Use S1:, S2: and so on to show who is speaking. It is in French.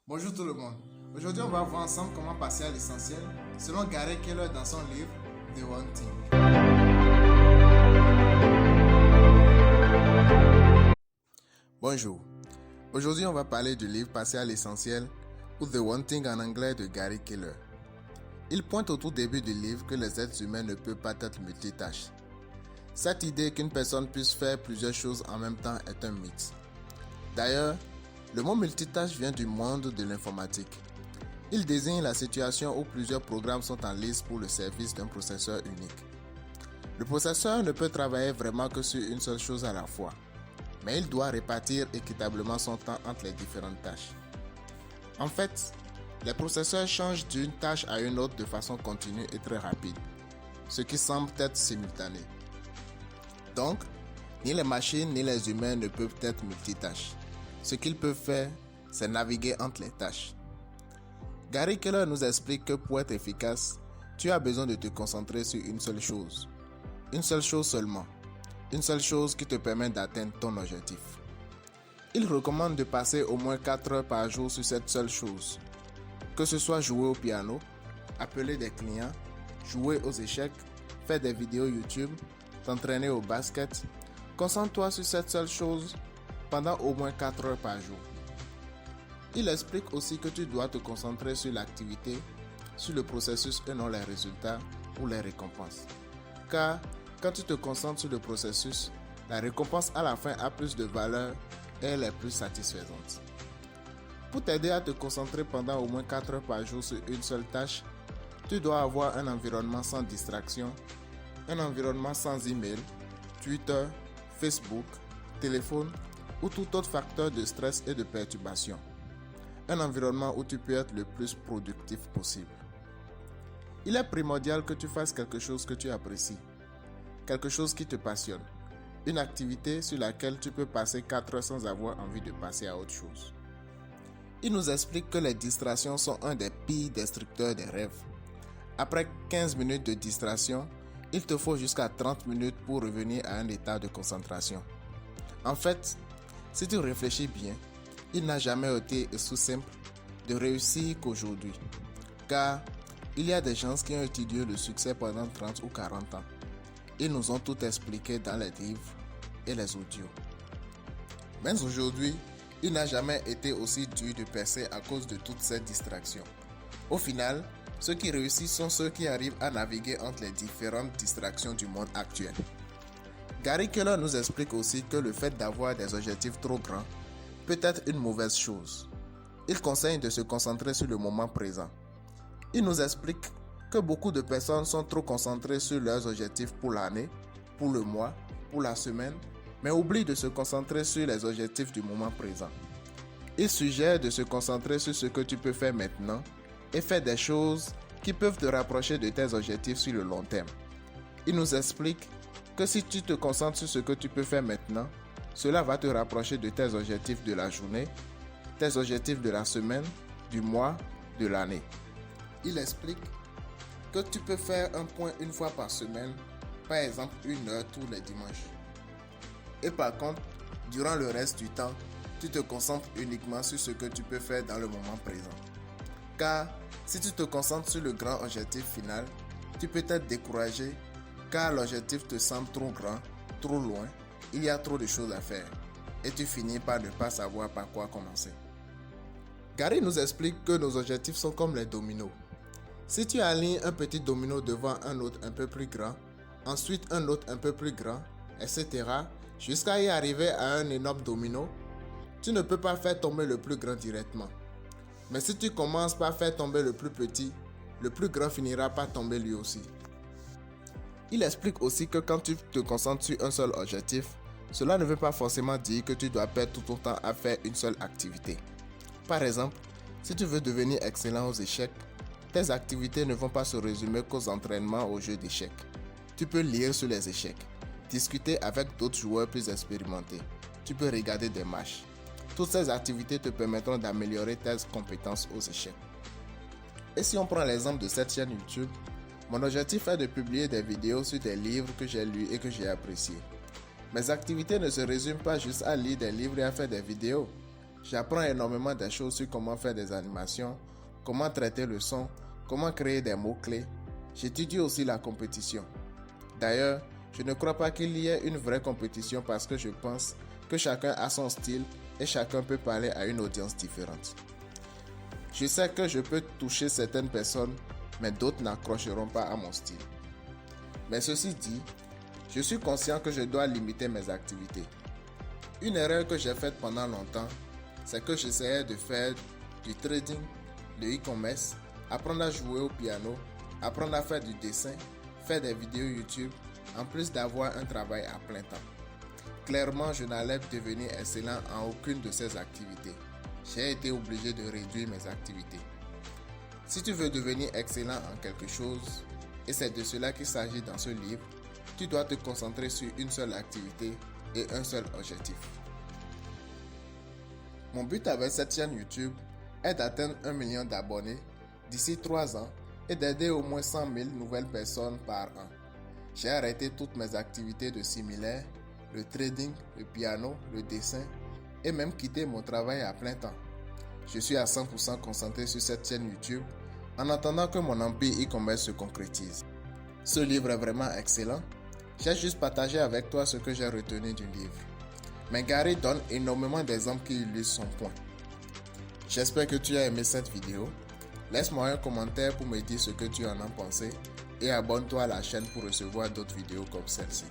S1: Bonjour tout le monde. Aujourd'hui, on va voir ensemble comment passer à l'essentiel selon Gary Keller dans son livre The One Thing. Bonjour. Aujourd'hui, on va parler du livre Passer à l'essentiel ou The One Thing en anglais de Gary Keller. Il pointe au tout début du livre que les êtres humains ne peuvent pas être multitâches. Cette idée qu'une personne puisse faire plusieurs choses en même temps est un mythe. D'ailleurs, le mot multitâche vient du monde de l'informatique. Il désigne la situation où plusieurs programmes sont en liste pour le service d'un processeur unique. Le processeur ne peut travailler vraiment que sur une seule chose à la fois, mais il doit répartir équitablement son temps entre les différentes tâches. En fait, les processeurs changent d'une tâche à une autre de façon continue et très rapide, ce qui semble être simultané. Donc, ni les machines ni les humains ne peuvent être multitâches. Ce qu'ils peuvent faire, c'est naviguer entre les tâches. Gary Keller nous explique que pour être efficace, tu as besoin de te concentrer sur une seule chose. Une seule chose seulement. Une seule chose qui te permet d'atteindre ton objectif. Il recommande de passer au moins 4 heures par jour sur cette seule chose. Que ce soit jouer au piano, appeler des clients, jouer aux échecs, faire des vidéos YouTube, t'entraîner au basket, concentre-toi sur cette seule chose pendant au moins 4 heures par jour. Il explique aussi que tu dois te concentrer sur l'activité, sur le processus et non les résultats ou les récompenses. Car quand tu te concentres sur le processus, la récompense à la fin a plus de valeur et elle est plus satisfaisante. Pour t'aider à te concentrer pendant au moins 4 heures par jour sur une seule tâche, tu dois avoir un environnement sans distraction, un environnement sans email, Twitter, Facebook, téléphone ou tout autre facteur de stress et de perturbation. Un environnement où tu peux être le plus productif possible. Il est primordial que tu fasses quelque chose que tu apprécies, quelque chose qui te passionne, une activité sur laquelle tu peux passer 4 heures sans avoir envie de passer à autre chose. Il nous explique que les distractions sont un des pires destructeurs des rêves. Après 15 minutes de distraction, il te faut jusqu'à 30 minutes pour revenir à un état de concentration. En fait, si tu réfléchis bien, il n'a jamais été aussi simple de réussir qu'aujourd'hui. Car il y a des gens qui ont étudié le succès pendant 30 ou 40 ans. Ils nous ont tout expliqué dans les livres et les audios. Mais aujourd'hui, il n'a jamais été aussi dur de percer à cause de toutes ces distractions. Au final, ceux qui réussissent sont ceux qui arrivent à naviguer entre les différentes distractions du monde actuel. Gary Keller nous explique aussi que le fait d'avoir des objectifs trop grands peut être une mauvaise chose. Il conseille de se concentrer sur le moment présent. Il nous explique que beaucoup de personnes sont trop concentrées sur leurs objectifs pour l'année, pour le mois, pour la semaine, mais oublient de se concentrer sur les objectifs du moment présent. Il suggère de se concentrer sur ce que tu peux faire maintenant et faire des choses qui peuvent te rapprocher de tes objectifs sur le long terme. Il nous explique que si tu te concentres sur ce que tu peux faire maintenant, cela va te rapprocher de tes objectifs de la journée, tes objectifs de la semaine, du mois, de l'année. Il explique que tu peux faire un point une fois par semaine, par exemple 1 heure tous les dimanches. Et par contre, durant le reste du temps, tu te concentres uniquement sur ce que tu peux faire dans le moment présent. Car si tu te concentres sur le grand objectif final, tu peux être découragé car l'objectif te semble trop grand, trop loin, il y a trop de choses à faire et tu finis par ne pas savoir par quoi commencer. Gary nous explique que nos objectifs sont comme les dominos. Si tu alignes un petit domino devant un autre un peu plus grand, ensuite un autre un peu plus grand, etc., jusqu'à y arriver à un énorme domino, tu ne peux pas faire tomber le plus grand directement. Mais si tu commences par faire tomber le plus grand finira par tomber lui aussi. Il explique aussi que quand tu te concentres sur un seul objectif, cela ne veut pas forcément dire que tu dois perdre tout ton temps à faire une seule activité. Par exemple, si tu veux devenir excellent aux échecs, tes activités ne vont pas se résumer qu'aux entraînements aux jeux d'échecs. Tu peux lire sur les échecs, discuter avec d'autres joueurs plus expérimentés. Tu peux regarder des matchs. Toutes ces activités te permettront d'améliorer tes compétences aux échecs. Et si on prend l'exemple de cette chaîne YouTube, mon objectif est de publier des vidéos sur des livres que j'ai lus et que j'ai appréciés. Mes activités ne se résument pas juste à lire des livres et à faire des vidéos. J'apprends énormément des choses sur comment faire des animations, comment traiter le son, comment créer des mots-clés. J'étudie aussi la compétition. D'ailleurs, je ne crois pas qu'il y ait une vraie compétition parce que je pense que chacun a son style et chacun peut parler à une audience différente. Je sais que je peux toucher certaines personnes, mais d'autres n'accrocheront pas à mon style. Mais ceci dit, je suis conscient que je dois limiter mes activités. Une erreur que j'ai faite pendant longtemps, c'est que j'essayais de faire du trading, de e-commerce, apprendre à jouer au piano, apprendre à faire du dessin, faire des vidéos YouTube, en plus d'avoir un travail à plein temps. Clairement, je n'allais devenir excellent en aucune de ces activités. J'ai été obligé de réduire mes activités. Si tu veux devenir excellent en quelque chose, et c'est de cela qu'il s'agit dans ce livre, tu dois te concentrer sur une seule activité et un seul objectif. Mon but avec cette chaîne YouTube est d'atteindre 1 million d'abonnés d'ici 3 ans et d'aider au moins 100 000 nouvelles personnes par an. J'ai arrêté toutes mes activités de similaires, le trading, le piano, le dessin et même quitté mon travail à plein temps. Je suis à 100% concentré sur cette chaîne YouTube en attendant que mon empire e-commerce se concrétise. Ce livre est vraiment excellent. J'ai juste partagé avec toi ce que j'ai retenu du livre. Mais Gary donne énormément d'exemples qui illustrent son point. J'espère que tu as aimé cette vidéo. Laisse-moi un commentaire pour me dire ce que tu en as pensé et abonne-toi à la chaîne pour recevoir d'autres vidéos comme celle-ci.